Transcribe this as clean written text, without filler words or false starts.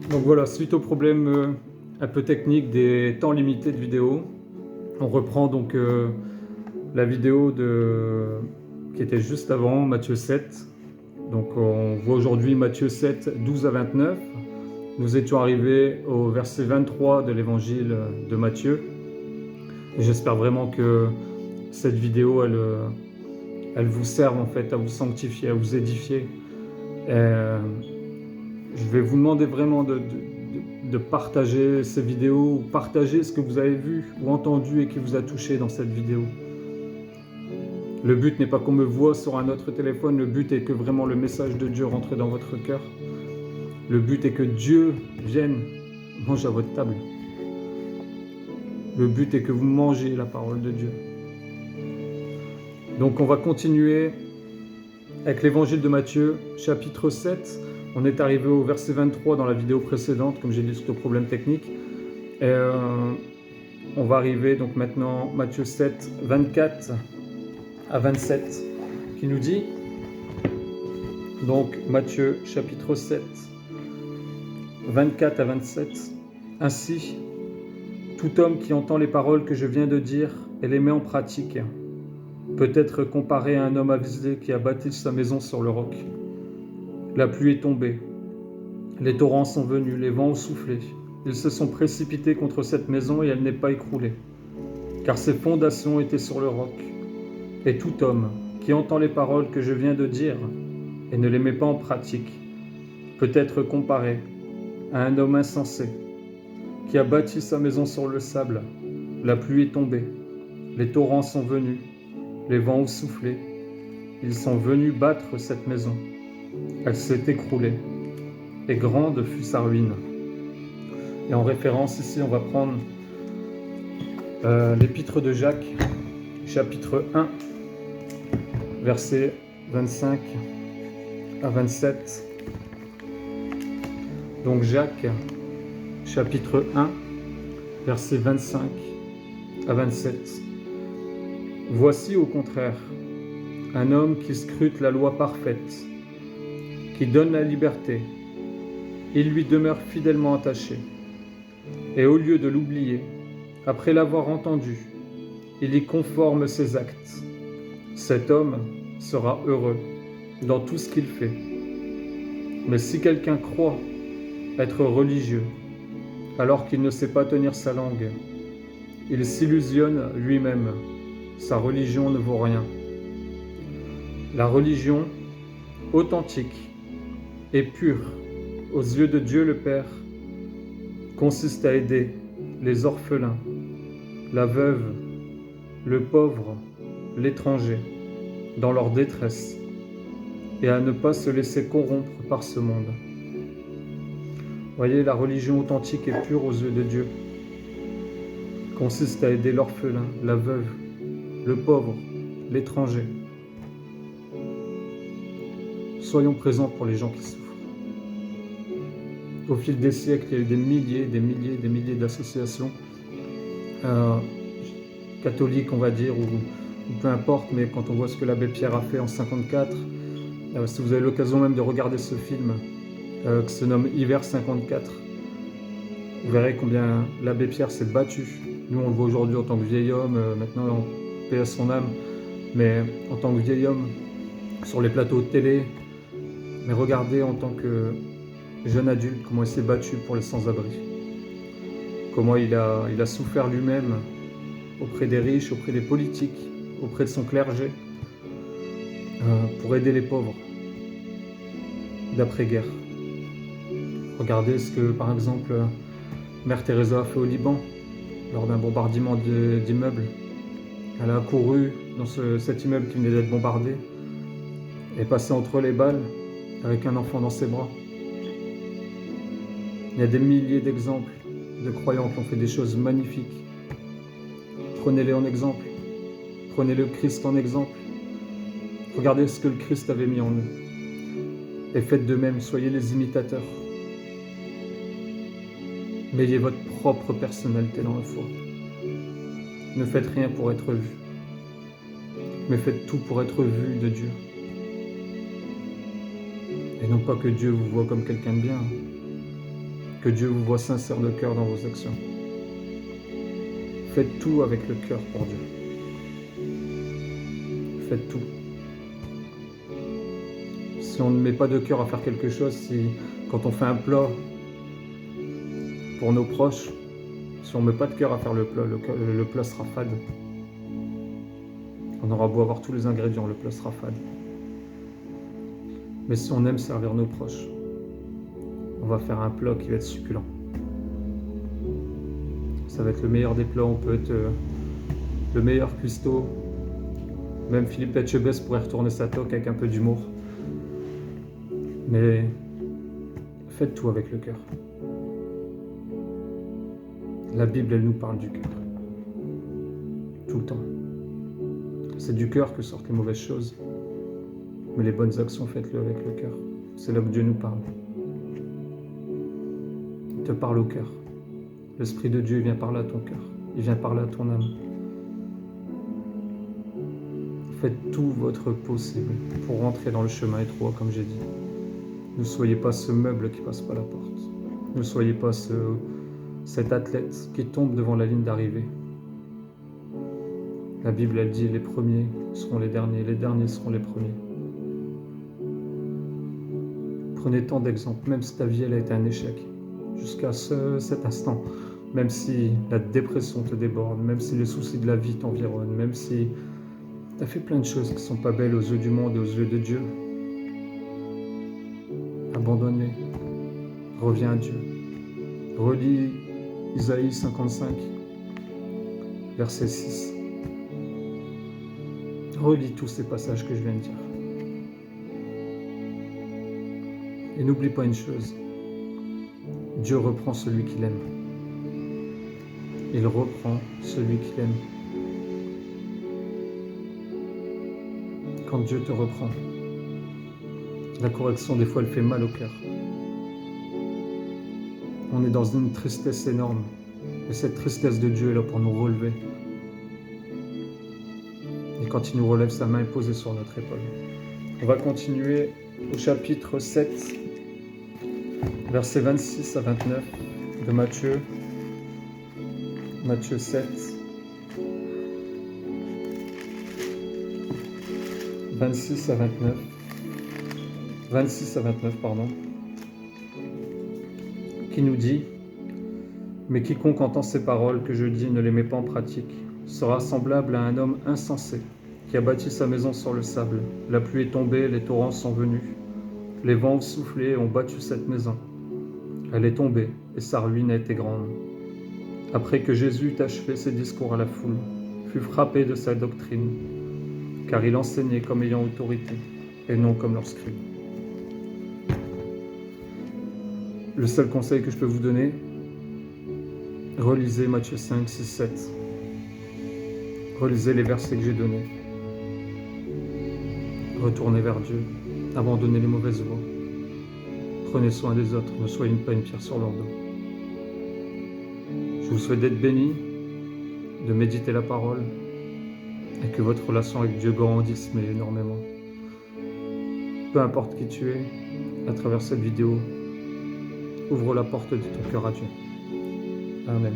Donc voilà, suite au problème un peu technique des temps limités de vidéo, on reprend donc la vidéo qui était juste avant, Matthieu 7. Donc on voit aujourd'hui Matthieu 7, 12 à 29. Nous étions arrivés au verset 23 de l'évangile de Matthieu. Et j'espère vraiment que cette vidéo, elle vous serve en fait à vous sanctifier, à vous édifier. Je vais vous demander vraiment de partager ces vidéos, ou partager ce que vous avez vu ou entendu et qui vous a touché dans cette vidéo. Le but n'est pas qu'on me voie sur un autre téléphone, le but est que vraiment le message de Dieu rentre dans votre cœur. Le but est que Dieu vienne manger à votre table. Le but est que vous mangez la parole de Dieu. Donc on va continuer avec l'évangile de Matthieu, chapitre 7. On est arrivé au verset 23 dans la vidéo précédente, comme j'ai dit, sur le problème technique. Et on va arriver donc maintenant Matthieu 7, 24 à 27, qui nous dit, donc Matthieu chapitre 7, 24 à 27, « Ainsi, tout homme qui entend les paroles que je viens de dire et les met en pratique peut être comparé à un homme avisé qui a bâti sa maison sur le roc. La pluie est tombée, les torrents sont venus, les vents ont soufflé. Ils se sont précipités contre cette maison et elle n'est pas écroulée, car ses fondations étaient sur le roc. Et tout homme qui entend les paroles que je viens de dire et ne les met pas en pratique peut être comparé à un homme insensé qui a bâti sa maison sur le sable. La pluie est tombée, les torrents sont venus, les vents ont soufflé. Ils sont venus battre cette maison. Elle s'est écroulée, et grande fut sa ruine. » Et en référence ici, on va prendre l'épître de Jacques, chapitre 1, versets 25 à 27. Donc Jacques, chapitre 1, versets 25 à 27. « Voici au contraire un homme qui scrute la loi parfaite, qui donne la liberté. Il lui demeure fidèlement attaché. Et au lieu de l'oublier, après l'avoir entendu, il y conforme ses actes. Cet homme sera heureux dans tout ce qu'il fait. Mais si quelqu'un croit être religieux, alors qu'il ne sait pas tenir sa langue, il s'illusionne lui-même. Sa religion ne vaut rien. La religion authentique et pure aux yeux de Dieu le Père consiste à aider les orphelins, la veuve, le pauvre, l'étranger, dans leur détresse, et à ne pas se laisser corrompre par ce monde. Voyez, la religion authentique et pure aux yeux de Dieu consiste à aider l'orphelin, la veuve, le pauvre, l'étranger. Soyons présents pour les gens qui souffrent. Au fil des siècles, il y a eu des milliers d'associations catholiques, on va dire, ou peu importe, mais quand on voit ce que l'abbé Pierre a fait en 54, si vous avez l'occasion même de regarder ce film, qui se nomme Hiver 54, vous verrez combien l'abbé Pierre s'est battu. Nous, on le voit aujourd'hui en tant que vieil homme, maintenant en paix à son âme, mais en tant que vieil homme, sur les plateaux de télé, mais regardez en tant que jeune adulte, comment il s'est battu pour les sans-abri. Comment il a souffert lui-même auprès des riches, auprès des politiques, auprès de son clergé, pour aider les pauvres d'après-guerre. Regardez ce que, par exemple, Mère Teresa a fait au Liban, lors d'un bombardement d'immeubles. Elle a couru dans cet immeuble qui venait d'être bombardé, et passé entre les balles avec un enfant dans ses bras. Il y a des milliers d'exemples de croyants qui ont fait des choses magnifiques. Prenez-les en exemple. Prenez le Christ en exemple. Regardez ce que le Christ avait mis en eux. Et faites de même, soyez les imitateurs. Mais ayez votre propre personnalité dans la foi. Ne faites rien pour être vu, mais faites tout pour être vu de Dieu. Et non pas que Dieu vous voit comme quelqu'un de bien, Que Dieu vous voit sincère de cœur dans vos actions. Faites tout avec le cœur pour Dieu. Faites tout. Si on ne met pas de cœur à faire quelque chose, quand on fait un plat pour nos proches, si on ne met pas de cœur à faire le plat sera fade. On aura beau avoir tous les ingrédients, le plat sera fade. Mais si on aime servir nos proches, on va faire un plat qui va être succulent. Ça va être le meilleur des plats, on peut être le meilleur cuistot. Même Philippe Etchebest pourrait retourner sa toque avec un peu d'humour. Mais faites tout avec le cœur. La Bible, elle nous parle du cœur. Tout le temps. C'est du cœur que sortent les mauvaises choses. Mais les bonnes actions, faites-le avec le cœur. C'est là que Dieu nous parle. Il te parle au cœur. L'Esprit de Dieu vient parler à ton cœur. Il vient parler à ton âme. Faites tout votre possible pour rentrer dans le chemin étroit, comme j'ai dit. Ne soyez pas ce meuble qui passe pas la porte. Ne soyez pas cet athlète qui tombe devant la ligne d'arrivée. La Bible, elle dit, les premiers seront les derniers seront les premiers. Prenez tant d'exemples, même si ta vie, elle a été un échec. Jusqu'à cet instant, même si la dépression te déborde, même si les soucis de la vie t'environnent, même si tu as fait plein de choses qui ne sont pas belles aux yeux du monde et aux yeux de Dieu, abandonne-les, reviens à Dieu. Relis Isaïe 55, verset 6. Relis tous ces passages que je viens de dire. Et n'oublie pas une chose, Dieu reprend celui qu'il aime. Il reprend celui qu'il aime. Quand Dieu te reprend, la correction, des fois, elle fait mal au cœur. On est dans une tristesse énorme. Et cette tristesse de Dieu est là pour nous relever. Et quand il nous relève, sa main est posée sur notre épaule. On va continuer au chapitre 7, versets 26 à 29 de Matthieu. Matthieu 7. 26 à 29. 26 à 29, pardon. Qui nous dit: mais quiconque entend ces paroles que je dis ne les met pas en pratique sera semblable à un homme insensé qui a bâti sa maison sur le sable. La pluie est tombée, les torrents sont venus. Les vents ont soufflé et ont battu cette maison. Elle est tombée et sa ruine a été grande. Après que Jésus eut achevé ses discours à la foule, fut frappé de sa doctrine, car il enseignait comme ayant autorité et non comme leurs scribes. Le seul conseil que je peux vous donner, relisez Matthieu 5, 6, 7. Relisez les versets que j'ai donnés. Retournez vers Dieu. Abandonnez les mauvaises voies. Prenez soin des autres. Ne soyez pas une pierre sur leur dos. Je vous souhaite d'être bénis, de méditer la parole et que votre relation avec Dieu grandisse, mais énormément. Peu importe qui tu es, à travers cette vidéo, ouvre la porte de ton cœur à Dieu. Amen.